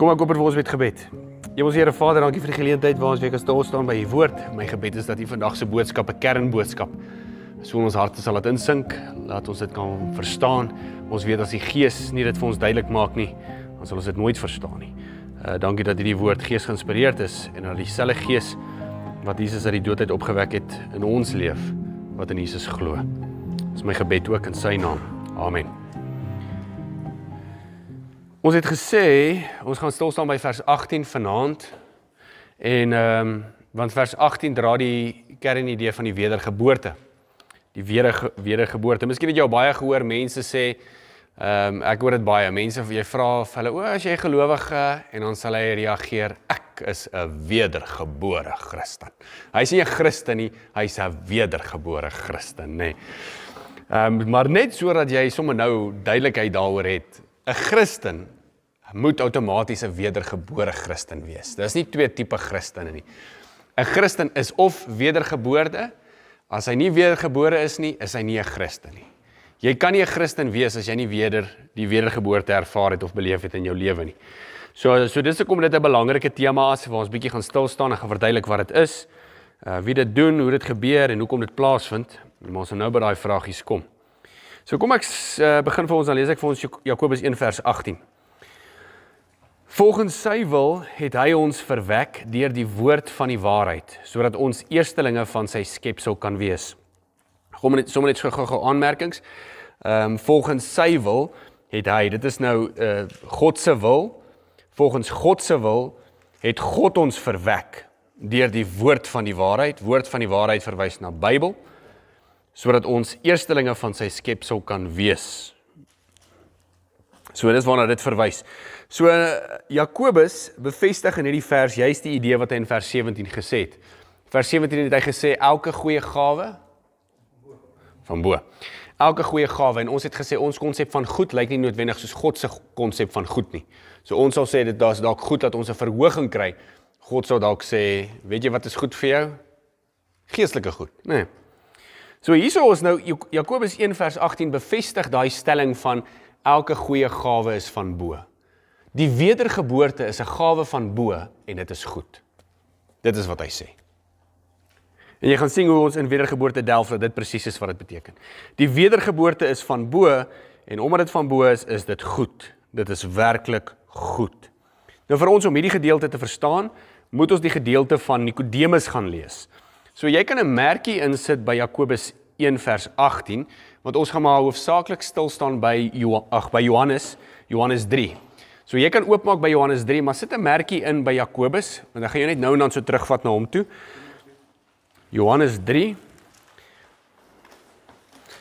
Kom ek oor vir ons met gebed. Hemelse Here Vader, dankie vir die geleentheid waar ons weer kan stil staan by U woord. My gebed is dat U vandag se boodskap 'n kernboodskap so in ons harte sal laat insink, laat ons dit kan verstaan. Ons weet as die Gees nie dit vir ons duidelik maak nie, dan sal ons dit nooit verstaan nie. Dankie dat hierdie woord Gees geïnspireerd is en dat dieselfde Gees wat Jesus uit die dood uit opgewek het in ons leef, wat in Jesus glo. Dit is my gebed ook in sy naam. Amen. Ons het gesê, ons gaan stil staan by vers 18 vanaand, en want vers 18 dra die kernidee van die wedergeboorte. Die wedergeboorte. Miskien het jy al baie gehoor, mense sê, ek hoor dit baie, mense, jy vra vir hulle, as jy gelowige, en dan sal hy reageer, ek is 'n wedergebore Christen. Hy is nie 'n Christen nie, hy is 'n wedergebore Christen, nee. Maar net so dat jy sommer nou duidelikheid daaroor het, 'n Christen moet outomaties 'n wedergebore Christen wees. Daar is nie twee tipe Christene nie. 'n Christen is of wedergeboorde, as hy nie wedergebore is nie, is hy nie 'n Christen nie. Jy kan nie 'n Christen wees as jy nie die wedergeboorte ervaar het of beleef het in jou lewe nie. So dis hoekom dit 'n belangrike tema is, waar ons bietjie gaan stil staan en gaan verduidelik wat dit is, wie dit doen, hoe dit gebeur en hoekom dit plaasvind. Maar ons gaan nou by daai vragies kom. So kom ek begin vir ons, dan lees ek vir ons Jakobus 1 vers 18. Volgens sy wil het hy ons verwek deur die woord van die waarheid, sodat ons eerstelinge van sy skepsel kan wees. Sommer net gou aanmerkings. Volgens sy wil het hy, dit is nou God se wil, volgens God se wil het God ons verwek deur die woord van die waarheid. Woord van die waarheid verwys na Bybel, sodat ons eerstelinge van sy skepsel kan wees. So dis waarna dit verwys. So Jakobus bevestig in hierdie vers juist die idee wat hy in vers 17 gesê het. Vers 17 het hy gesê, elke goeie gawe van bo. Elke goeie gawe, en ons het gesê, ons konsep van goed lyk nie noodwendig soos God se konsep van goed nie. So ons sal sê, dit is dalk goed dat ons 'n verhoging kry. God sal dalk sê, weet jy wat is goed vir jou? Geestelike goed, nee. So hierso is nou, Jakobus 1 vers 18 bevestig daai stelling van elke goeie gawe is van bo. Die wedergeboorte is 'n gawe van bo en dit is goed. Dit is wat hy sê. En jy gaan sien hoe ons in wedergeboorte delf dat dit presies is wat dit beteken. Die wedergeboorte is van bo en omdat dit van bo is dit goed. Dit is werklik goed. Nou vir ons om hierdie gedeelte te verstaan, moet ons die gedeelte van Nikodemus gaan lees. So jy kan 'n merkie insit by Jakobus 1 vers 18, want ons gaan maar hoofsaaklik stil staan by Johannes 3. So jy kan oopmaak by Johannes 3, maar sit 'n merkie in by Jakobus, want dan gaan jy net nou en dan so terugvat na hom toe. Johannes 3.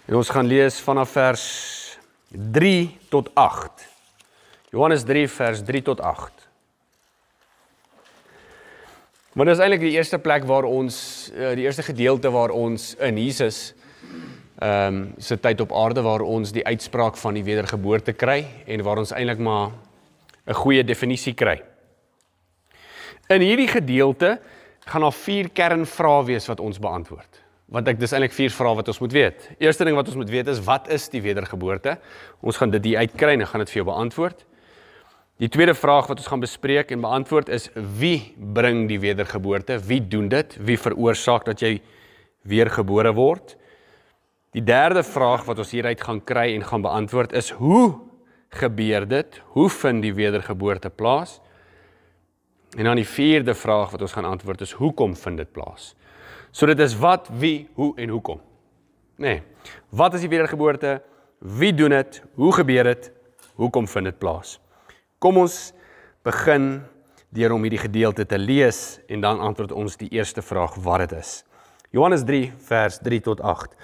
En ons gaan lees vanaf vers 3 tot 8. Johannes 3 vers 3 tot 8. Maar dit is eintlik die eerste plek waar ons, die eerste gedeelte waar ons in Jesus se tyd op aarde, waar ons die uitspraak van die wedergeboorte kry, en waar ons eintlik maar 'n goeie definisie kry. In hierdie gedeelte gaan daar 4 kernvrae wees wat ons beantwoord. Want dis eintlik 4 vrae wat ons moet weet. Eerste ding wat ons moet weet is, wat is die wedergeboorte? Ons gaan dit hier uitkry en gaan dit vir jou beantwoord. Die tweede vraag wat ons gaan bespreek en beantwoord is, wie bring die wedergeboorte? Wie doen dit? Wie veroorsaak dat jy weergebore word? Die derde vraag wat ons hieruit gaan kry en gaan beantwoord is, hoe gebeur dit? Hoe vind die wedergeboorte plaas? En dan die vierde vraag wat ons gaan antwoord is, hoekom vind dit plaas? So dit is wat, wie, hoe en hoekom. Nee, wat is die wedergeboorte? Wie doen dit? Hoe gebeur dit? Hoekom vind dit plaas? Kom ons begin deur om hierdie gedeelte te lees en dan antwoord ons die eerste vraag wat dit is. Johannes 3 vers 3 tot 8.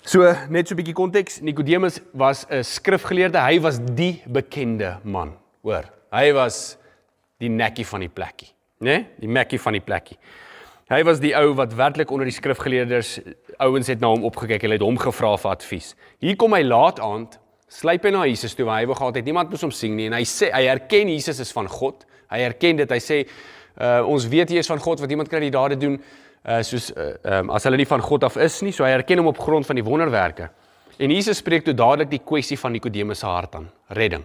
So net so 'n bietjie konteks. Nikodemus was 'n skrifgeleerde, hy was die bekende man, hoor. Hy was die nekkie van die plekkie, né? Die mekkie van die plekkie. Hy was die ou wat werklik onder die skrifgeleerders, ouens het na hom opgekyk, hulle het hom gevra vir advies. Hier kom hy laat aand, sluip hy na Jesus toe, waar hy wou gehad het, niemand moes hom sien nie, en hy sê, hy herken Jesus is van God, hy herken dit, hy sê, ons weet hy is van God, want iemand kan die dade doen, as hulle nie van God af is nie, so hy herken hom op grond van die wonderwerke. En Jesus spreek toe dadelik die kwessie van Nikodemus se hart aan, redding.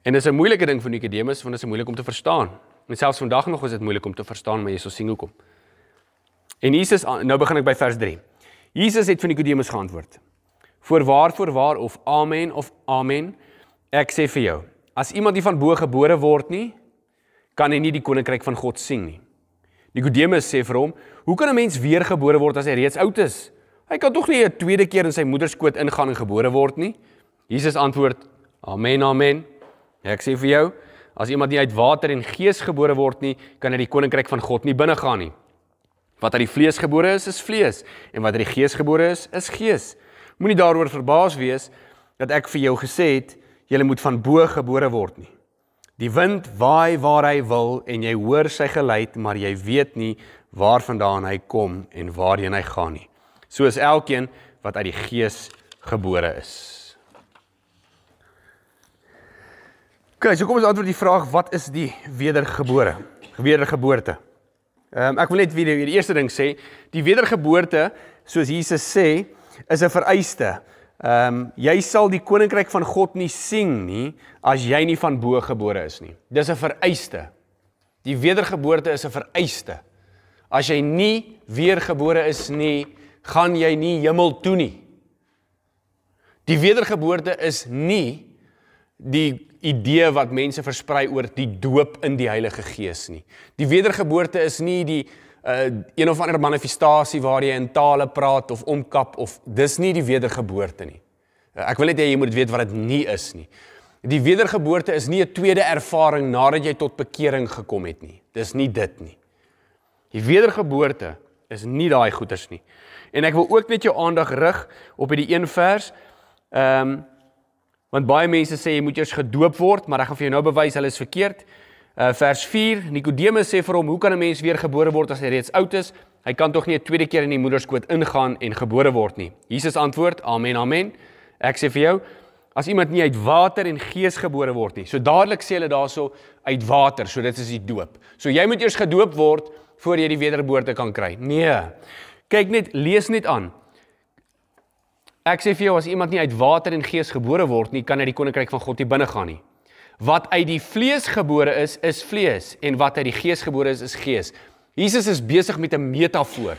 En dis 'n moeilike ding vir Nikodemus, want dit is moeilik om te verstaan. En selfs vandag nog is dit moeilik om te verstaan, maar jy sal sien hoekom. En Jesus, nou begin ek by vers 3. Jesus het vir Nikodemus geantwoord: Voorwaar of amen, ek sê vir jou, as iemand nie van bo gebore word nie, kan hy nie die koninkryk van God sien nie. Nikodemus sê vir hom: Hoe kan 'n mens weer gebore word as hy reeds oud is? Hy kan tog nie 'n tweede keer in sy moederskoot ingaan en gebore word nie. Jesus antwoord: Amen, ek sê vir jou, as iemand nie uit water en gees gebore word nie, kan hy die koninkryk van God nie binnegaan nie. Wat uit die vlees gebore is vlees, en wat uit die gees gebore is gees. Moenie daaroor verbaas wees dat ek vir jou gesê het, jy moet van bo gebore word nie. Die wind waai waar hy wil en jy hoor sy geluid, maar jy weet nie waarvandaan hy kom en waarheen hy gaan nie. So is elkeen wat uit die gees gebore is. Okay, so kom ons antwoord die vraag, wat is die wedergeboorte? Ek wil net weer die eerste ding sê, die wedergeboorte, soos Jesus sê, is 'n vereiste. Jy sal die koninkryk van God nie sien nie, as jy nie van bo gebore is nie. Dis 'n vereiste. Die wedergeboorte is 'n vereiste. As jy nie weergebore is nie, gaan jy nie hemel toe nie. Die wedergeboorte is nie die idee wat mense versprei oor die doop in die Heilige Gees nie. Die wedergeboorte is nie die een of ander manifestasie waar jy in tale praat of omkap, of dis nie die wedergeboorte nie. Ek wil net hê jy moet weet wat dit nie is nie. Die wedergeboorte is nie 'n tweede ervaring nadat jy tot bekering gekom het nie. Dis nie dit nie. Die wedergeboorte is nie daai goeders nie. En ek wil ook net jou aandag rig op hierdie een vers, want baie mense sê jy moet eers gedoop word, maar ek gaan vir jou nou bewys hulle is verkeerd. Vers 4, Nikodemus sê vir hom, hoe kan 'n mens weer gebore word as hy reeds oud is? Hy kan tog nie 'n tweede keer in die moederskoot ingaan en gebore word nie. Jesus antwoord, amen, ek sê vir jou, as iemand nie uit water en gees gebore word nie. So dadelik sê hulle daarso uit water, so dit is die doop. So jy moet eers gedoop word voor jy die wedergeboorte kan kry. Nee. Kyk net, lees net aan. Ek sê vir jou, as iemand nie uit water en gees gebore word nie, kan hy die koninkryk van God nie binnegaan nie. Wat uit die vlees gebore is vlees, en wat uit die gees gebore is gees. Jesus is besig met 'n metafoor,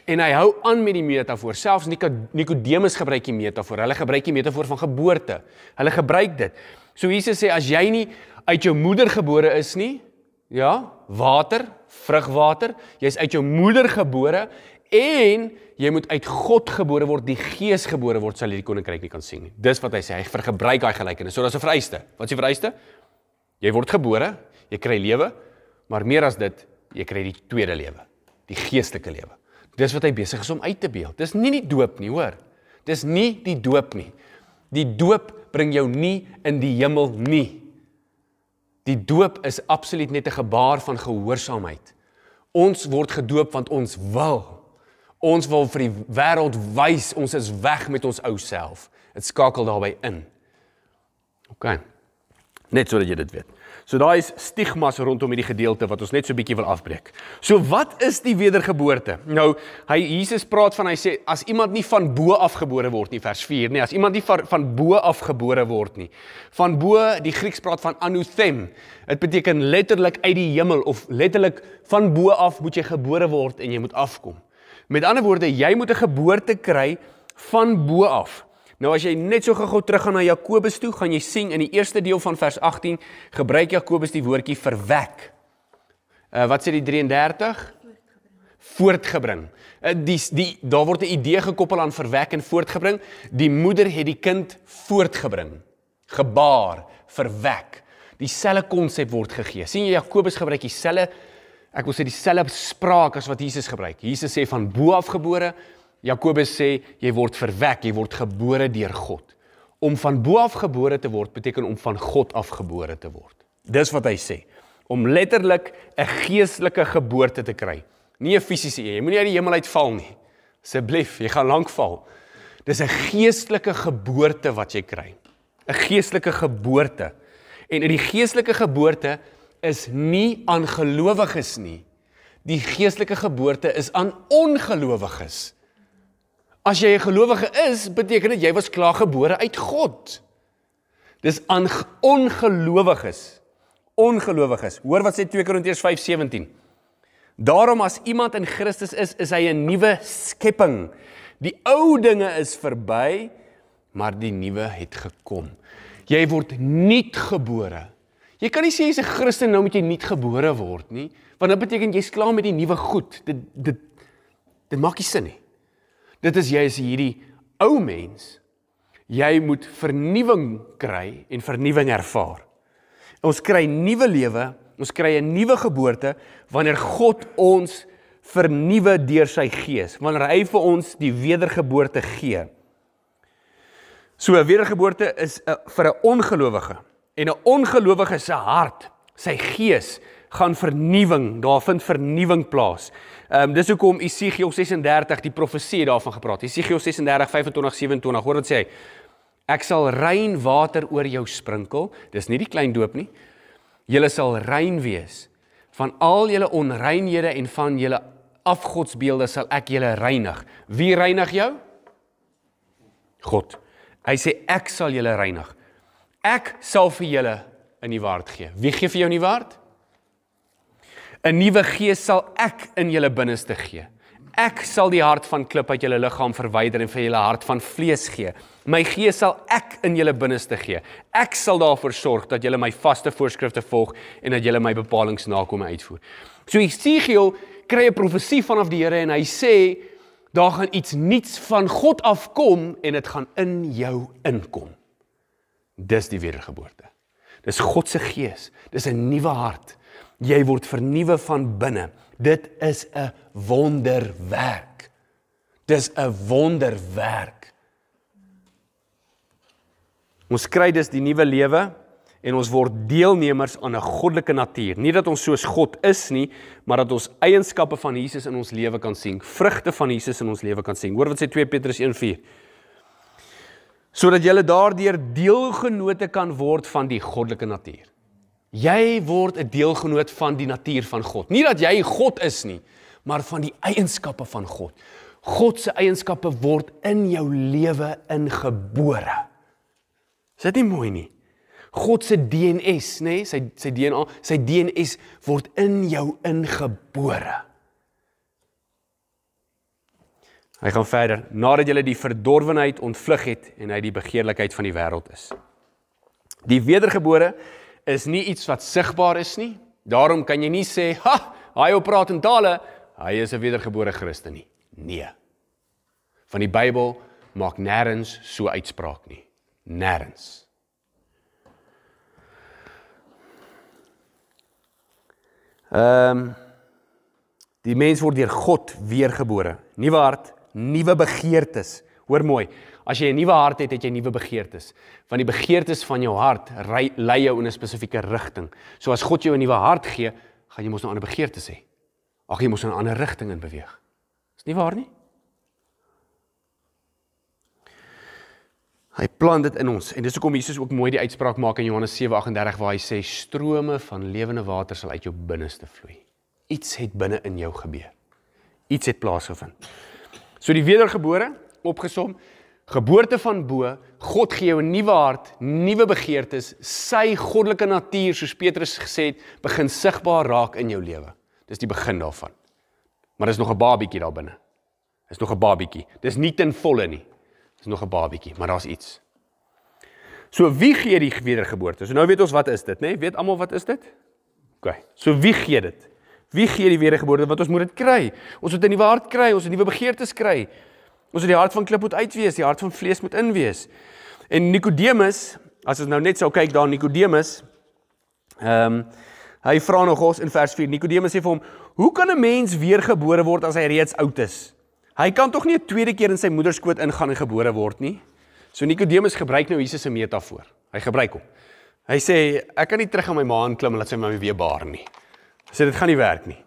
en hy hou aan met die metafoor. Selfs Nikodemus gebruik die metafoor, hulle gebruik die metafoor van geboorte. Hulle gebruik dit. So Jesus sê, as jy nie uit jou moeder gebore is nie, ja, water, vrugwater, jy is uit jou moeder gebore, en jy moet uit God gebore word, die gees gebore word, sal jy die koninkryk nie kan sien nie. Dis wat hy sê, hy gebruik daai gelykenis. So dis 'n vereiste. Wat is die vereiste? Jy word gebore, jy kry lewe, maar meer as dit, jy kry die tweede lewe, die geestelike lewe. Dis wat hy besig is om uit te beeld. Dis nie die doop nie, hoor. Dis nie die doop nie. Die doop bring jou nie in die hemel nie. Die doop is absoluut net 'n gebaar van gehoorsaamheid. Ons word gedoop want ons wil. Ons wil vir die wêreld wys, ons is weg met ons ou self. Dit skakel daarbey in. OK. Net sodat jy dit weet. So daar is stigmas rondom hierdie gedeelte wat ons net so 'n bietjie wil afbreek. So wat is die wedergeboorte? Nou, Jesus praat van, hy sê, as iemand nie van bo af gebore word nie, vers 4, nee, as iemand nie van bo af gebore word nie. Van bo, die Grieks praat van anuthem. Dit beteken letterlik uit die hemel, of letterlik van bo af moet jy gebore word en jy moet afkom. Met ander woorde, jy moet 'n geboorte kry van bo af. Nou as jy net so gou teruggaan na Jakobus toe, gaan jy sien in die eerste deel van vers 18, gebruik Jakobus die woordjie verwek. Wat sê die 33? Voortgebring. Daar word 'n idee gekoppel aan verwek en voortgebring. Die moeder het die kind voortgebring. Gebaar, verwek. Dieselfde konsep word gegee. Sien jy, Jakobus gebruik dieselfde, ek wil sê dieselfde spraak as wat Jesus gebruik. Jesus sê van bo af gebore, Jakobus sê, jy word verwek, jy word gebore deur God. Om van bo af gebore te word, beteken om van God af gebore te word. Dis wat hy sê. Om letterlik 'n geestelike geboorte te kry. Nie 'n fisiese, jy moet nie uit die hemel uitval nie. Asseblief, jy gaan lank val. Dis 'n geestelike geboorte wat jy kry. 'n Geestelike geboorte. En in die geestelike geboorte is nie aan gelowiges nie. Die geestelike geboorte is aan ongelowiges. As jy 'n gelowige is, beteken dit jy was klaar gebore uit God. Dis aan ongelowiges. Ongelowiges. Hoor wat sê 2 Korintiërs 5:17. Daarom as iemand in Christus is hy 'n nuwe skepping. Die ou dinge is verby, maar die nuwe het gekom. Jy word nuut gebore. Jy kan nie sê jy's 'n Christen, nou moet jy nuut gebore word nie, want dit beteken jy's klaar met die nuwe goed. Dit maak nie sin nie. Dit is jy is hierdie ou mens. Jy moet vernuwing kry en vernuwing ervaar. Ons kry nuwe lewe, ons kry 'n nuwe geboorte wanneer God ons vernuwe deur sy gees, wanneer hy vir ons die wedergeboorte gee. So 'n wedergeboorte is vir 'n ongelowige, en 'n ongelowige se hart, sy gees, gaan vernuwing, daar vind vernuwing plaas. Dis hoekom Esegiel 36 die profesie daarvan gepraat. Esegiel 36, 25, 27, hoor wat sê hy? Ek sal rein water oor jou sprinkel, dis nie die klein doop nie. Julle sal rein wees. Van al julle onreinhede en van julle afgodsbeelde sal ek julle reinig. Wie reinig jou? God. Hy sê ek sal julle reinig. Ek sal vir julle 'n nuwe hart gee. Wie gee vir jou 'n nuwe hart? 'n nuwe gees sal ek in julle binneste gee. Ek sal die hart van klip uit julle liggaam verwyder en vir julle hart van vlees gee. My gees sal ek in julle binneste gee. Ek sal daarvoor sorg dat julle my vaste voorskrifte volg en dat julle my bepalings nakom en uitvoer. So Esegiel kry 'n profesie vanaf die Here en hy sê, daar gaan iets nuuts van God afkom en dit gaan in jou inkom. Dis die wedergeboorte. Dis God se gees. Dis 'n nuwe hart. Jy word vernuwe van binne. Dit is 'n wonderwerk. Dis 'n wonderwerk. Ons kry dus die nuwe lewe en ons word deelnemers aan 'n goddelike natuur. Nie dat ons soos God is nie, maar dat ons eienskappe van Jesus in ons lewe kan sien, vrugte van Jesus in ons lewe kan sien. Hoor wat sê 2 Petrus 1:4. Sodat julle daardeur deelgenote kan word van die goddelike natuur. Jy word 'n deelgenoot van die natuur van God. Nie dat jy God is nie, maar van die eienskappe van God. God se eienskappe word in jou lewe ingebore. Is dit nie mooi nie? God se DNS, nê, sy DNA, sy DNS word in jou ingebore. Hy gaan verder, nadat jy die verdorwenheid ontvlug het en hy die begeerlikheid van die wêreld is. Die wedergebore is nie iets wat sigbaar is nie. Daarom kan jy nie sê, hy praat in tale, hy is 'n wedergebore Christen nie. Nee. Van die Bybel maak nêrens so uitspraak nie. Nêrens. Die mens word deur God weergebore. Nuwe hart, nuwe begeertes. Hoor mooi, as jy 'n nuwe hart het, het jy nuwe begeertes. Want die begeertes van jou hart lei jou in 'n spesifieke rigting. So as God jou 'n nuwe hart gee, gaan jy mos nou 'n ander begeertes hê. Ag, jy mos in 'n ander rigting in beweeg. Is nie waar nie? Hy plant dit in ons, en dis hoekom Jesus ook mooi die uitspraak maak in Johannes 7:38, waar hy sê, strome van lewende water sal uit jou binneste vloei. Iets het binne in jou gebeur. Iets het plaasgevind. So die wedergebore, opgesom, geboorte van bo, God gee jou 'n nuwe hart, nuwe begeertes, sy goddelike natuur, soos Petrus gesê het, begin sigbaar raak in jou lewe. Dis die begin daarvan. Maar dis nog 'n babietjie daar binne. Dis nog 'n babietjie. Dis nie ten volle nie. Dis nog 'n babietjie, maar daar's iets. So wie gee die wedergeboorte? So nou weet ons wat is dit, né? Weet almal wat is dit? OK. So wie gee dit? Wie gee die wedergeboorte? Want ons moet dit kry. Ons moet 'n nuwe hart kry, ons moet nuwe begeertes kry. Ons moet die hart van klip moet uitwees, die hart van vlees moet inwees. En Nikodemus, as ons nou net sou kyk daar Nikodemus, hy vra nog ons in vers 4. Nikodemus sê vir hom, hoe kan 'n mens weergebore word as hy reeds oud is? Hy kan tog nie 'n tweede keer in sy moederskoot ingaan en gebore word nie. So Nikodemus gebruik nou Jesus se metafoor. Hy gebruik hom. Hy sê, ek kan nie terug aan my ma klim en laat sy my weer baar nie. Hy sê, dit gaan nie werk nie.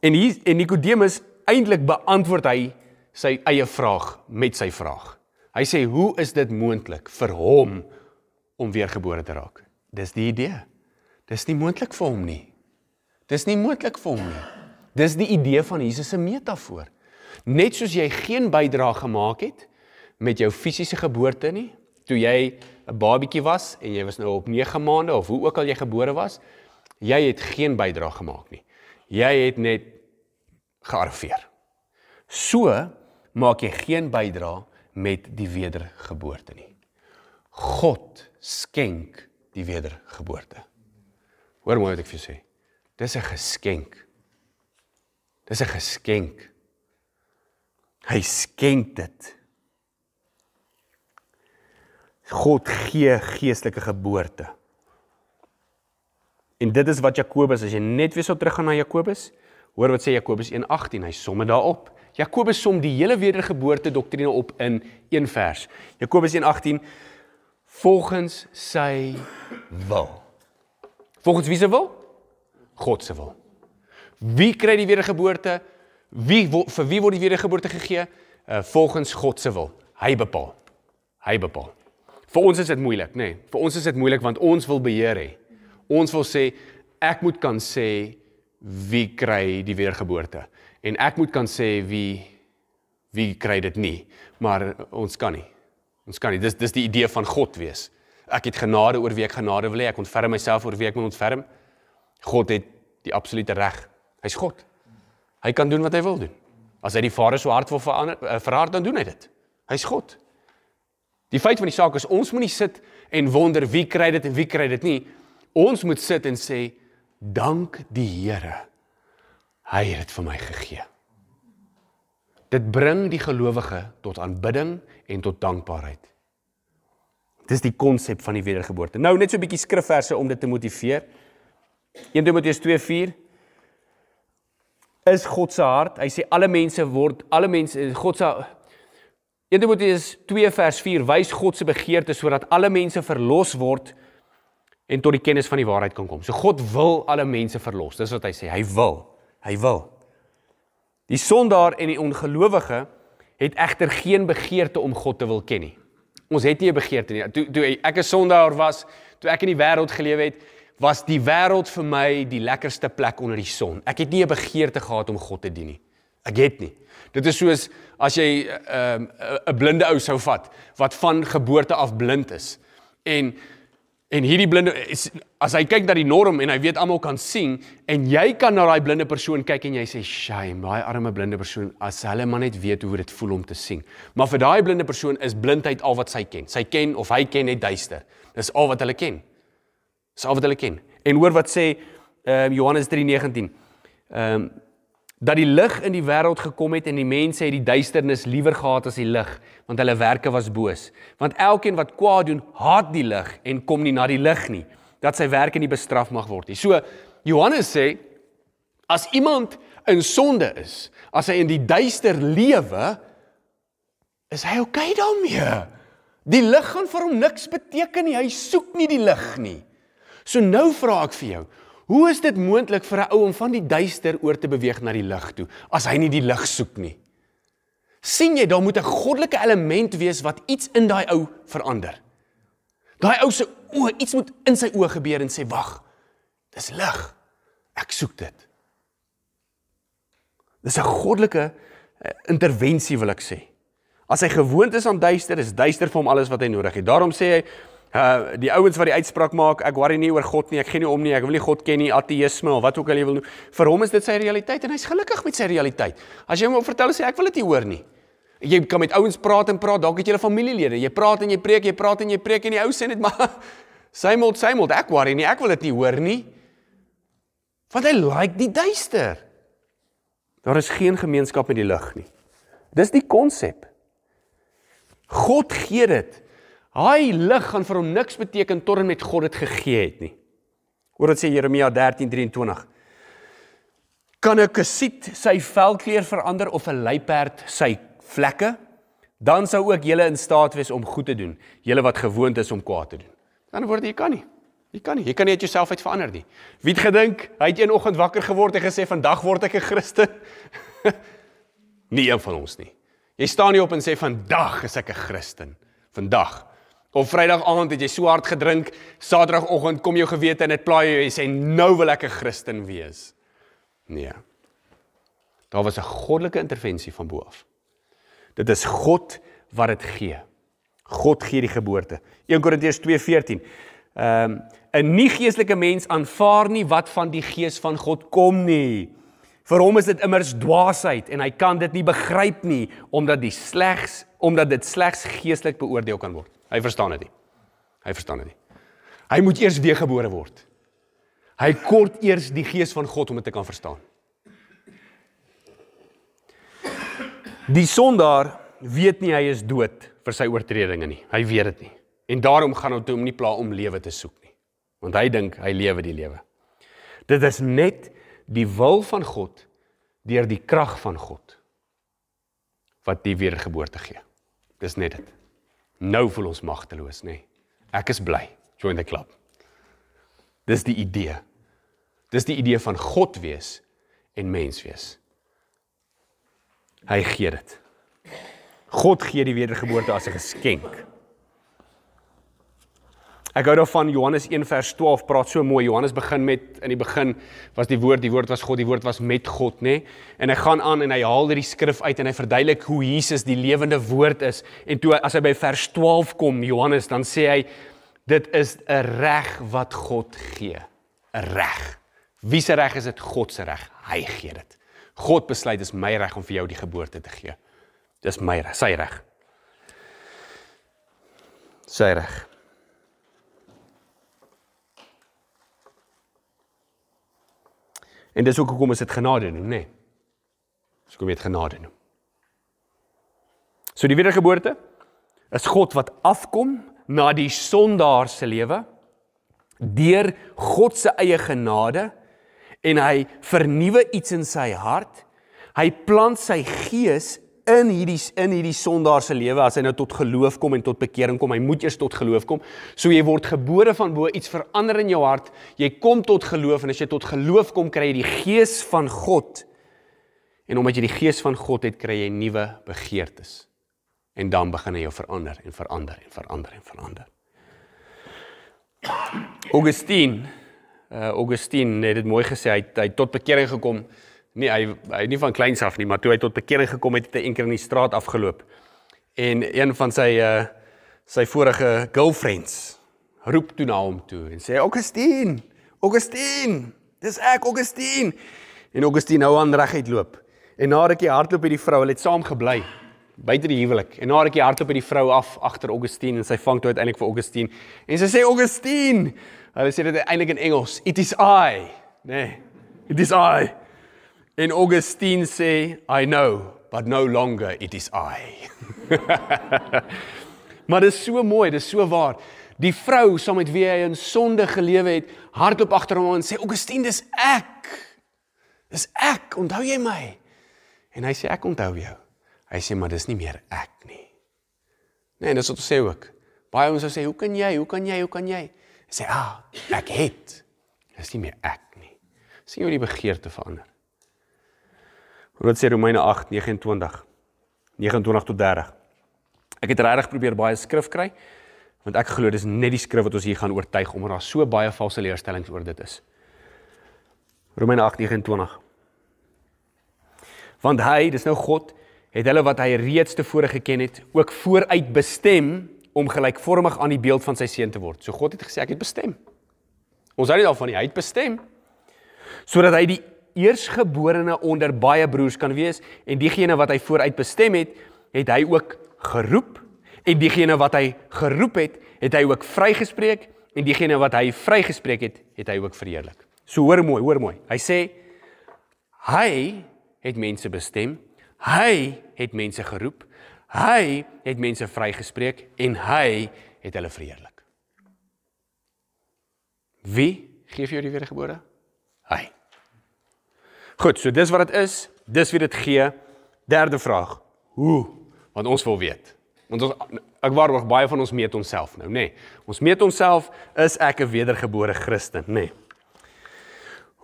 En Nikodemus, eintlik beantwoord hy sy eie vraag met sy vraag. Hy sê, hoe is dit moontlik vir hom om weergebore te raak? Dis die idee. Dis nie moontlik vir hom nie. Dis nie moontlik vir hom nie. Dis die idee van Jesus se metafoor. Net soos jy geen bydrae gemaak het met jou fisiese geboorte nie, toe jy 'n babietjie was en jy was nou op 9 maande of hoe ook al jy gebore was, jy het geen bydrae gemaak nie. Jy het net gearriveer. So maak jy geen bydrae met die wedergeboorte nie. God skenk die wedergeboorte. Hoor mooi wat ek vir jou sê. Dis 'n geskenk. Dis 'n geskenk. Hy skenk dit. God gee geestelike geboorte. En dit is wat Jakobus, as jy net weer sou teruggaan na Jakobus, hoor wat sê Jakobus 1:18, hy som dit daarop. Jakobus som die hele wedergeboorte doktrine op in een vers. Jakobus 1:18, volgens sy wil. Volgens wie se wil? God se wil. Wie kry die wedergeboorte? Vir wie word die wedergeboorte gegee? Volgens God se wil. Hy bepaal. Hy bepaal. Vir ons is dit moeilik, nee. Vir ons is dit moeilik want ons wil beheer hê. Ons wil sê, ek moet kan sê wie kry die wedergeboorte. En ek moet kan sê wie kry dit nie. Maar ons kan nie. Ons kan nie. Dis die idee van God wees. Ek het genade oor wie ek genade wil hê. Ek ontferm myself oor wie ek moet ontferm. God het die absolute reg. Hy's God. Hy kan doen wat hy wil doen. As hy die Vader so hard wil verraad, dan doen hy dit. Hy's God. Die feit van die saak is, ons moet nie sit en wonder wie kry dit en wie kry dit nie. Ons moet sit en sê, dank die Here. Hy het dit vir my gegee. Dit bring die gelowige tot aanbidding en tot dankbaarheid. Dis die konsep van die wedergeboorte. Nou, net so 'n bietjie skrifverse om dit te motiveer. 1 Timoteus 2:4 is God se hart. Hy sê alle mense, God se 1 Timoteus 2:4 wys God se begeerte sodat alle mense verlos word en tot die kennis van die waarheid kan kom. So God wil alle mense verlos. Dis wat hy sê. Hy wil. Hy wil. Die sondaar en die ongelowige het egter geen begeerte om God te wil ken nie. Ons het nie 'n begeerte nie. Toe ek 'n sondaar was, toe ek in die wêreld geleef het, was die wêreld vir my die lekkerste plek onder die son. Ek het nie 'n begeerte gehad om God te dien nie. Ek het nie. Dit is soos as jy 'n blinde ou sou vat wat van geboorte af blind is. En hierdie blinde, as hy kyk na die norm en hy weet almal kan sien, en jy kan na daai blinde persoon kyk en jy sê, shame, daai arme blinde persoon, as hulle maar net weet hoe dit voel om te sien. Maar vir daai blinde persoon is blindheid al wat sy ken. Sy ken of hy ken net duister. Dis al wat hulle ken. Dis al wat hulle ken. En hoor wat sê Johannes 3:19. Dat die lig in die wêreld gekom het en die mense het die duisternis liewer gehad as die lig, want hulle werke was boos. Want elkeen wat kwaad doen, haat die lig en kom nie na die lig nie, dat sy werke nie bestraf mag word nie. So, Johannes sê, as iemand in sonde is, as hy in die duister lewe, is hy okay daarmee. Die lig gaan vir hom niks beteken nie, hy soek nie die lig nie. So nou vra ek vir jou, hoe is dit moontlik vir 'n ou om van die duister oor te beweeg na die lig toe, as hy nie die lig soek nie? Sien jy, daar moet 'n goddelike element wees wat iets in daai ou verander. Daai ou se oë, iets moet in sy oë gebeur en sê, wag, dis lig, ek soek dit. Dis 'n goddelike intervensie wil ek sê. As hy gewoond is aan duister, is duister vir hom alles wat hy nodig het. Daarom sê hy, die ouens wat die uitspraak maak, ek worry nie oor God nie, ek gee nie om nie, ek wil nie God ken nie, ateïsme of wat ook al jy wil doen. Vir hom is dit sy realiteit en hy's gelukkig met sy realiteit. As jy hom vertel, sê ek wil dit nie hoor nie. Jy kan met ouens praat, dalk het jy 'n familielede. Jy praat en jy preek, en die ou sê net maar same old, ek worry nie, ek wil dit nie hoor nie. Want hy like die duister. Daar is geen gemeenskap met die lig nie. Dis die konsep. God gee dit. Hy lig gaan vir hom niks beteken tot en met God dit gegee het nie. Hoor wat sê Jeremia 13:23. Kan 'n kasiet sy velkleur verander of 'n luiperd sy vlekke? Dan sou ook julle in staat wees om goed te doen, julle wat gewoond is om kwaad te doen. Dan word jy kan nie. Jy kan nie uit jouself uit verander nie. Wie het gedink, hy het een oggend wakker geword en gesê, vandag word ek 'n Christen? Nie een van ons nie. Jy staan nie op en sê, vandag is ek 'n Christen. Vandag. Of Vrydag aand het jy so hard gedrink, Saterdagoggend kom jou gewete en dit pla jou, jy sê, nou wil ek 'n Christen wees. Nee. Daar was 'n goddelike intervensie van bo af. Dit is God wat dit gee. God gee die geboorte. 1 Korintiërs 2:14. 'n nie-geestelike mens aanvaar nie wat van die gees van God kom nie. Vir hom is dit immers dwaasheid en hy kan dit nie begryp nie, omdat dit slegs geestelik beoordeel kan word. Hy verstaan dit nie. Hy moet eers weergebore word. Hy kort eers die gees van God om dit te kan verstaan. Die sondaar weet nie hy is dood vir sy oortredinge nie. Hy weet dit nie. En daarom gaan dit hom nie pla om lewe te soek nie. Want hy dink hy lewe die lewe. Dit is net die wil van God deur die krag van God wat die wedergeboorte gee. Dis net dit. Nou voel ons magteloos, nê. Ek is bly. Join the club. Dis die idee. Dis die idee van God wees en mens wees. Hy gee dit. God gee die wedergeboorte as 'n geskenk. Ek hou daarvan, Johannes 1 vers 12 praat so mooi. Johannes begin met, in die begin was die woord was God, die woord was met God, nê? En hy gaan aan en hy haal die skrif uit en hy verduidelik hoe Jesus die lewende woord is. En toe, as hy by vers 12 kom, Johannes, dan sê hy, dit is 'n reg wat God gee. 'n Reg. Wie se reg is dit? God se reg. Hy gee dit. God besluit, dis my reg om vir jou die geboorte te gee. Dis my reg, sy reg. Sy reg. En dis ook hoekom is dit genade noem, nê? Dis hoekom jy dit genade noem. So die wedergeboorte is God wat afkom na die sondaar se lewe deur God se eie genade en hy vernuwe iets in sy hart. Hy plant sy gees in hierdie sondaar se lewe as hy nou tot geloof kom en tot bekering kom. Hy moet eers tot geloof kom. So jy word gebore van bo, iets verander in jou hart. Jy kom tot geloof en as jy tot geloof kom, kry jy die gees van God. En omdat jy die gees van God het, kry jy nuwe begeertes. En dan begin hy jou verander en verander en verander en verander. Augustine het dit mooi gesê, hy het tot bekering gekom. Nee, hy nie van kleins af nie, maar toe hy tot bekering gekom het, het hy eendag in die straat afgeloop. En een van sy vorige girlfriends roep toe na hom toe en sê, Augustine, dis ek, Augustine. En Augustine hou aan reguit loop. En na rukkie hardloop het die vrou, hulle het saam gebly, buite die huwelik. En na rukkie hardloop het die vrou af agter Augustine en sy vang toe uiteindelik vir Augustine. En sy sê, Augustine, hulle sê dit eintlik in Engels, it is I. Nee, it is I. En Augustine sê, I know, but no longer it is I. Maar dit is so mooi, dit is so waar. Die vrou, saam met wie hy in sonde gelewe het, hardloop agter hom en sê, Augustine, dis ek. Dis ek, onthou jy my? En hy sê, ek onthou jou. Hy sê, maar dis nie meer ek nie. Nee, dis wat ons sê ook. Baie ons sê, hoe kan jy? Hy sê, ek het. Dis nie meer ek nie. Sien hoe die begeerte verander. Wat sê Romeine 8, 29 tot 30. Ek het regtig probeer baie skrif kry, want ek glo dis net die skrif wat ons hier gaan oortuig, omdat daar so baie valse leerstellings oor dit is. Romeine 8, 29. Want hy, dis nou God, het hulle wat hy reeds tevore geken het, ook vooruit bestem, om gelykvormig aan die beeld van sy seun te word. So God het gesê, ek het bestem. Ons hou nie daarvan nie, hy het bestem, sodat hy die eersgeborene onder baie broers kan wees, en diegene wat hy vooruit bestem het, het hy ook geroep, en diegene wat hy geroep het, het hy ook vrygespreek, en diegene wat hy vrygespreek het, het hy ook verheerlik. So hoor mooi. Hy sê, hy het mense bestem, hy het mense geroep, hy het mense vrygespreek, en hy het hulle verheerlik. Wie gee vir jou die wedergebore? Hy. Goed, so dis wat dit is, dis wie dit gee. Derde vraag, hoe? Want ons wil weet. Want ek waarborg baie van ons meet onsself nou, nê. Ons meet onsself, is ek 'n wedergebore Christen, nê.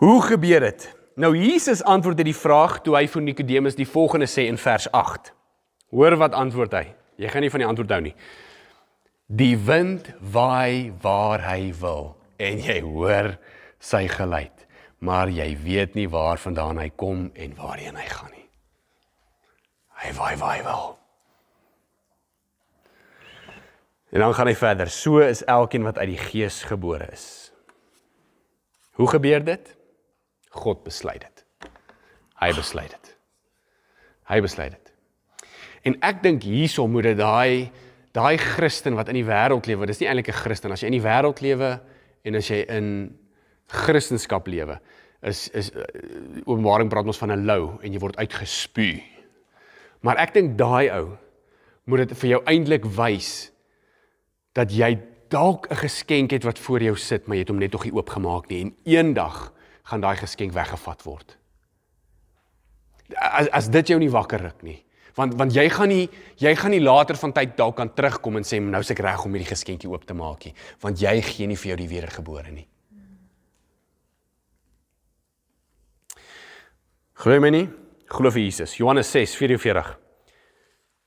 Hoe gebeur dit? Nou Jesus antwoord die vraag toe hy vir Nikodemus die volgende sê in vers 8. Hoor wat antwoord hy. Jy gaan nie van die antwoord hou nie. Die wind waai waar hy wil en jy hoor sy geluid. Maar jy weet nie waar vandaan hy kom en waarheen hy gaan nie. Hy waai waar hy wil. En dan gaan hy verder, so is elkeen wat uit die Gees gebore is. Hoe gebeur dit? God besluit dit. Hy besluit dit. Hy besluit dit. En ek dink hierso moet dit daai Christen wat in die wêreld lewe, dis nie eintlik 'n Christen, as jy in die wêreld lewe en as jy in Christenskap lewe, is Openbaring praat ons van 'n lou en jy word uitgespuw. Maar ek dink daai ou moet dit vir jou eintlik wys dat jy dalk 'n geskenk het wat voor jou sit, maar jy het hom net nog nie oopgemaak nie en eendag gaan daai geskenk weggevat word. As dit jou nie wakker ruk nie. Want jy gaan nie later van tyd dalk kan terugkom en sê, nou is ek reg om hierdie geskenkie oop te maak nie, want jy gee nie vir jou die wedergebore nie. Glo my nie? Glo vir Jesus. Johannes 6:44.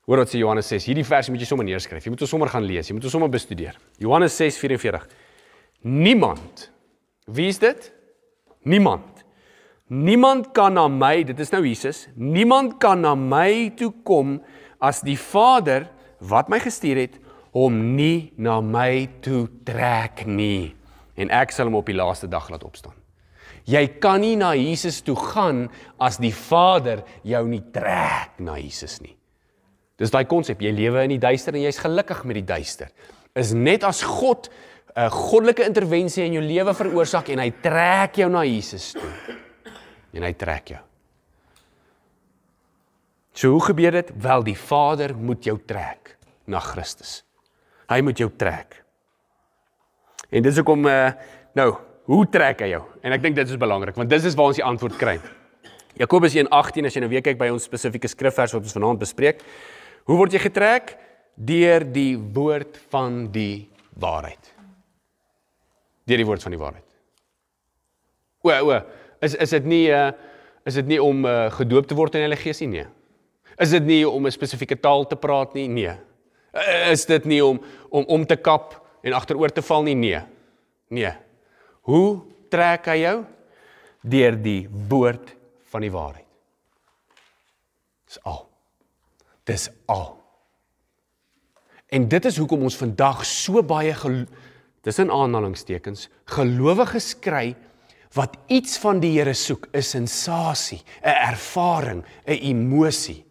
Hoor wat sê Johannes 6. Hierdie vers moet jy sommer neerskryf. Jy moet hom sommer gaan lees. Jy moet hom sommer bestudeer. Johannes 6:44. Niemand. Wie is dit? Niemand. Niemand kan na my, dit is nou Jesus, niemand kan na my toe kom as die Vader wat my gestuur het, hom nie na my toe trek nie. En ek sal hom op die laaste dag laat opstaan. Jy kan nie na Jesus toe gaan as die Vader jou nie trek na Jesus nie. Dis daai konsep, jy lewe in die duister en jy's gelukkig met die duister. Is net as God 'n goddelike intervensie in jou lewe veroorsaak en hy trek jou na Jesus toe. En hy trek jou. So hoe gebeur dit? Wel, die Vader moet jou trek na Christus. Hy moet jou trek. En dis hoekom, hoe trek hy jou? En ek dink dit is belangrik, want dis is waar ons die antwoord kry. Jakobus 1:18, as jy nou weer kyk by ons spesifieke skrifvers wat ons vanaand bespreek. Hoe word jy getrek? Deur die woord van die waarheid. Deur die woord van die waarheid. Is dit nie om gedoop te word in die Heilige Gees nie? Nee. Is dit nie om 'n spesifieke taal te praat nie? Nee. Is dit nie om te kap en agteroor te val nie? Nee. Nee. Hoe trek hy jou? Deur die woord van die waarheid. Dis al. Dis al. En dit is hoekom ons vandag so baie, tussen aanhalingstekens, gelowiges kry, wat iets van die Here soek, 'n sensasie, 'n ervaring, 'n emosie.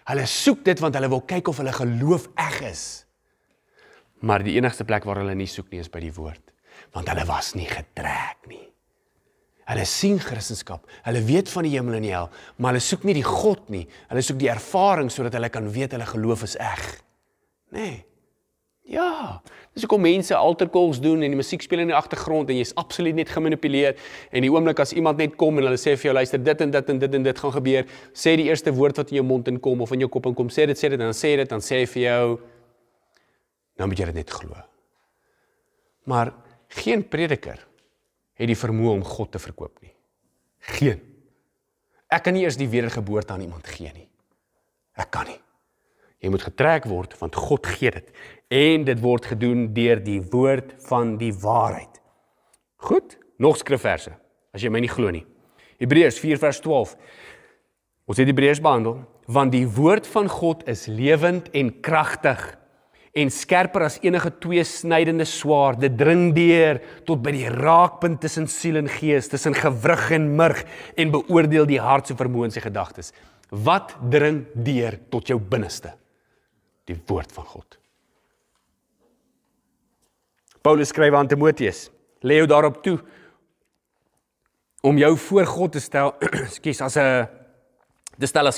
Hulle soek dit want hulle wil kyk of hulle geloof eg is. Maar die enigste plek waar hulle nie soek nie is by die woord, want hulle was nie getrek nie. Hulle sien Christendom, hulle weet van die hemel en die hel, maar hulle soek nie die God nie, hulle soek die ervaring sodat hulle kan weet hulle geloof is eg. Nee. Ja, dis hoekom mense altar calls doen en die musiek speel in die agtergrond en jy's absoluut net gemanipuleer en die oomblik as iemand net kom en hulle sê vir jou, luister, dit en dit en dit en dit gaan gebeur, sê die eerste woord wat in jou mond inkom of in jou kop inkom, sê dit, en dan sê dit, dan sê hy vir jou, nou moet jy dit net glo. Maar geen prediker het die vermoë om God te verkoop nie. Geen. Ek kan nie eers die wedergeboorte aan iemand gee nie. Ek kan nie. Jy moet getrek word, want God gee dit. En dit word gedoen deur die woord van die waarheid. Goed, nog skrifverse, as jy my nie glo nie. Hebreërs 4:12. Ons het Hebreërs behandel, want die woord van God is lewend en kragtig en skerper as enige tweesnydende swaard. Dit dring deur tot by die raakpunt tussen siel en gees, tussen gewrig en murg en beoordeel die hart se vermoëns en gedagtes. Wat dring deur tot jou binneste? Die woord van God. Paulus skryf aan Timoteus, lê jou daarop toe, om jou voor God te stel, as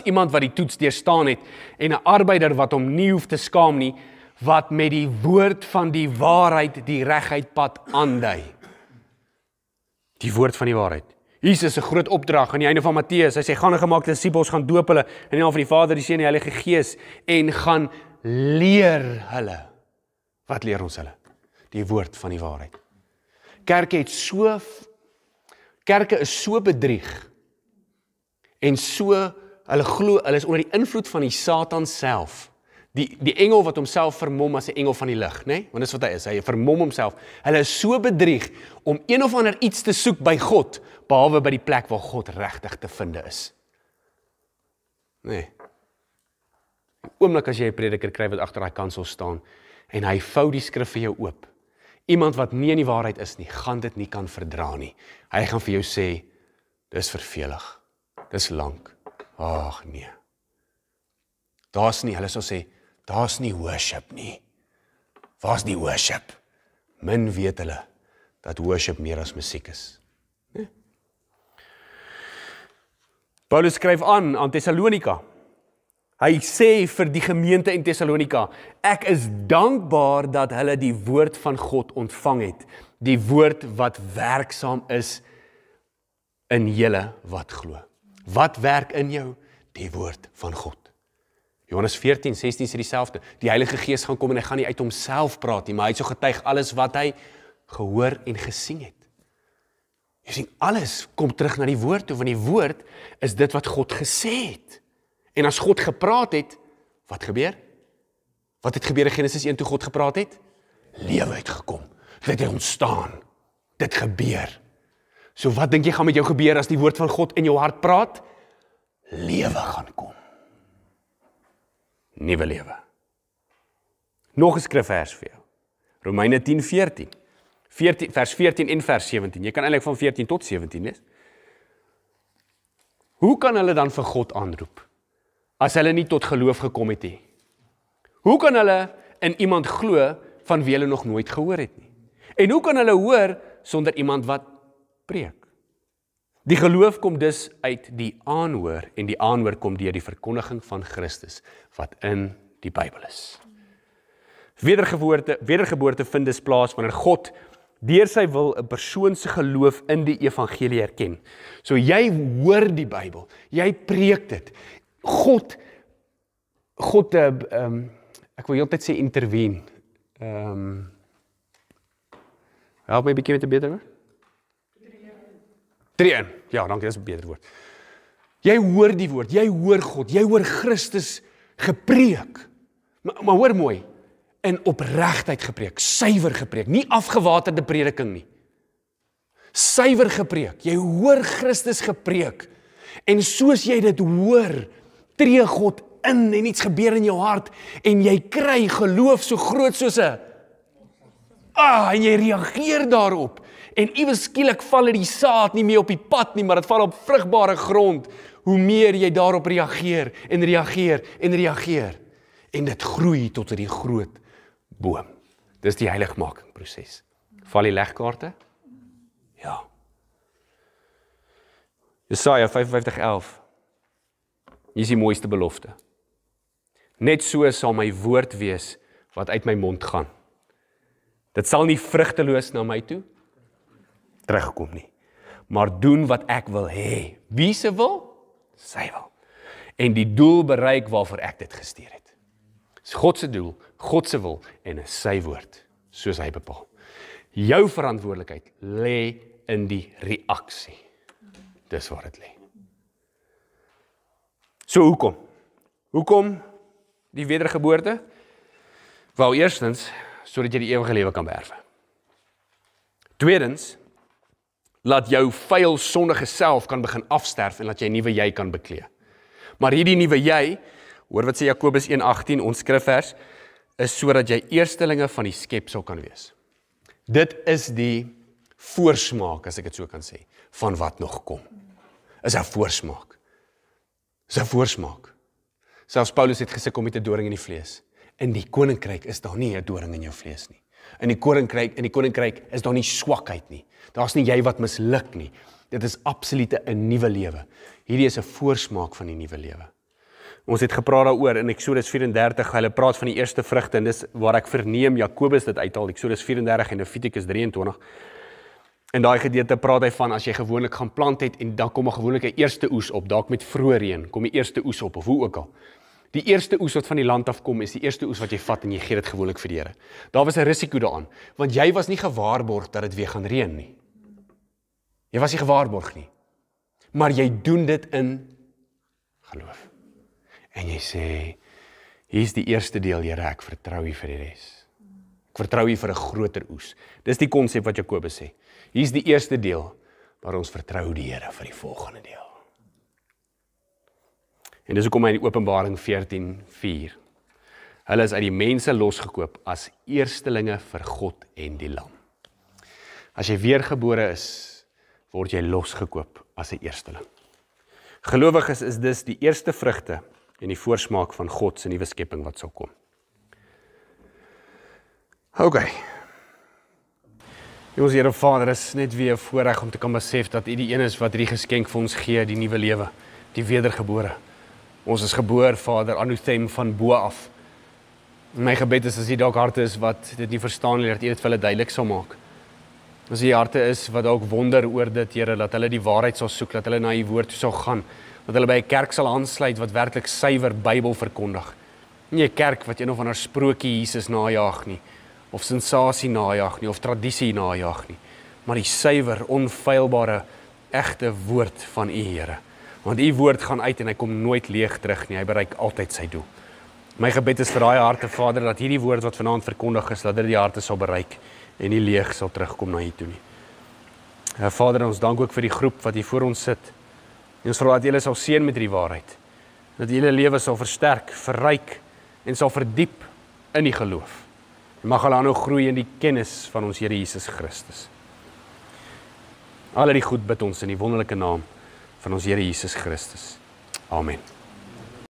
iemand wat die toets deurstaan het, en 'n arbeider wat hom nie hoef te skaam nie, wat met die woord van die waarheid die reguit pad aandui. Die woord van die waarheid. Jesus 'n groot opdrag aan die einde van Matteus. Hy sê, gaan en gemaak disippels, gaan doop hulle in die naam van die Vader, die Seun en die Heilige Gees, en gaan leer hulle. Wat leer ons hulle? Die woord van die waarheid. Kerke is so bedrieg, en so, hulle glo, hulle is onder die invloed van die Satan self, die engel wat homself vermom as 'n engel van die lig, né? Want dis wat hy is, hy vermom homself. Hulle is so bedrieg om een of ander iets te soek by God, behalwe by die plek waar God regtig te vind is. Nee. Oomblik as jy 'n prediker kry wat agter daai kansel staan en hy vou die skrif vir jou oop. Iemand wat nie in die waarheid is nie, gaan dit nie kan verdra nie. Hy gaan vir jou sê, dis vervelig, dis lank. Ag nee. Daar's nie, hulle sal sê, daar's nie worship nie. Waar's die worship? Min weet hulle, dat worship meer as musiek is. Nee. Paulus skryf aan Thessalonika. Hy sê vir die gemeente in Thessalonika, ek is dankbaar dat hulle die woord van God ontvang het, die woord wat werksaam is in julle wat glo. Wat werk in jou? Die woord van God. Johannes 14:16 sê dieselfde. Die Heilige Gees gaan kom en hy gaan nie uit homself praat nie, maar hy het so getuig alles wat hy gehoor en gesien het. Jy sien, alles kom terug na die woord toe, want die woord is dit wat God gesê het. En as God gepraat het, wat gebeur? Wat het gebeur in Genesis 1 toe God gepraat het? Lewe het gekom. Dit het ontstaan. Dit gebeur. So wat dink jy gaan met jou gebeur as die woord van God in jou hart praat? Lewe gaan kom. Nuwe lewe. Nog 'n skrifvers vir jou. Romeine 10:14. Vers 14 en vers 17. Jy kan eintlik van 14 tot 17 lees. Hoe kan hulle dan vir God aanroep, as hulle nie tot geloof gekom het nie? Hoe kan hulle in iemand glo van wie hulle nog nooit gehoor het nie? En hoe kan hulle hoor sonder iemand wat preek? Die geloof kom dus uit die aanhoor, en die aanhoor kom deur die verkondiging van Christus, wat in die Bybel is. Wedergeboorte vind dus plaas wanneer God deur sy wil 'n persoon se geloof in die evangelie erken. So jy hoor die Bybel, jy preek dit. God, ek wil heeltyd sê intervene. Help my 'n bietjie met 'n beter woord? Tree in. Ja, dankie, dis 'n beter woord. Jy hoor die woord, jy hoor God, jy hoor Christus gepreek. Maar hoor mooi, in opregtheid gepreek, suiwer gepreek, nie afgewaterde prediking nie. Suiwer gepreek, jy hoor Christus gepreek, en soos jy dit hoor, tree God in en iets gebeur in jou hart, en jy kry geloof so groot soos 'n, en jy reageer daarop, en iewes skielik val die saad nie meer op die pad nie, maar dit val op vrugbare grond, hoe meer jy daarop reageer, en reageer, en reageer, en dit groei tot die groot boom. Dis die heiligmaking proses. Val die legkaarte? Ja. Jesaja 55:11. Hier is die mooiste belofte. Net so sal my woord wees wat uit my mond gaan. Dit sal nie vrugteloos na my toe terugkom nie, maar doen wat ek wil hê. Wie se wil? Sy wil. En die doel bereik waarvoor ek dit gestuur het. Dis God se doel, God se wil en is sy woord, soos hy bepaal. Jou verantwoordelikheid lê in die reaksie. Dis waar dit lê. So hoekom? Hoekom die wedergeboorte? Wel, eerstens, sodat jy die ewige lewe kan beerwe. Tweedens, laat jou vuil sondige self kan begin afsterf en laat jy 'n nuwe jy kan beklee. Maar hierdie nuwe jy, hoor wat sê Jakobus 1:18, ons skrifvers, is sodat jy eerstelinge van die skepsel kan wees. Dit is die voorsmaak, as ek dit so kan sê, van wat nog kom. Is 'n voorsmaak. Is 'n voorsmaak. Selfs Paulus het gesê, kom met 'n doring in die vlees. In die koninkryk is daar nie 'n doring in jou vlees nie. In die koninkryk is daar nie swakheid nie. Daar's nie jy wat misluk nie. Dit is absolute 'n nuwe lewe. Hierdie is 'n voorsmaak van die nuwe lewe. Ons het gepraat daaroor in Eksodus 34, hulle praat van die eerste vrugte, en dis waar ek verneem Jakobus dit uithaal, Eksodus 34 en Levitikus 23. En daai gedeelte praat hy van, as jy gewoonlik gaan plant het, en dan kom gewoonlik 'n eerste oes op, dalk met vroeë reën, kom die eerste oes op, of hoe ook al. Die eerste oes wat van die land af kom, is die eerste oes wat jy vat, en jy gee dit gewoonlik vir die Here. Daar was 'n risiko daaraan, want jy was nie gewaarborg dat dit weer gaan reën nie. Jy was nie gewaarborg nie. Maar jy doen dit in geloof. En jy sê, hier's die eerste deel, Here, ek vertrou U vir die res. Ek vertrou U vir 'n groter oes. Dis die konsep wat Jakobus sê. Hier's die eerste deel, maar ons vertrou die Here vir die volgende deel. En dis hoekom hy in Openbaring 14:4, Hulle is uit die mense losgekoop as eerstelinge vir God en die Lam. As jy weergebore is, word jy losgekoop as 'n eersteling. Gelowiges is dus die eerste vrugte en die voorsmaak van God se nuwe skepping wat sal kom. Okay. Ons Here Vader, is net weer 'n voorreg om te kan besef dat U die een is wat hierdie geskenk vir ons gee, die nuwe lewe, die wedergebore. Ons is geboor, Vader, anuthem van bo af. My gebed is as U dalk harte is wat dit nie verstaan nie, dat U dit vir hulle duidelik sal maak. As U harte is wat dalk wonder oor dit, Here, dat hulle die waarheid sal soek, dat hulle na U woord toe sal gaan, dat hulle by 'n kerk sal aansluit wat werklik suiwer Bybel verkondig. Nie 'n kerk wat een of ander sprokie Jesus najaag nie, of sensasie najaag nie, of tradisie najaag nie, maar die suiwer, onfeilbare, egte woord van U, Here. Want U woord gaan uit en hy kom nooit leeg terug nie, hy bereik altyd sy doel. My gebed is vir daai harte, Vader, dat hierdie woord wat vanaand verkondig is, dat dit die harte sal bereik en nie leeg sal terugkom na U toe nie. Vader, ons dank ook vir die groep wat hier voor ons sit. En ons vra dat julle sal seën met die waarheid, dat julle lewe sal versterk, verryk en sal verdiep in die geloof. En mag hulle aanhou groei in die kennis van ons Here Jesus Christus. Al die goed bid ons in die wonderlike naam van ons Here Jesus Christus. Amen.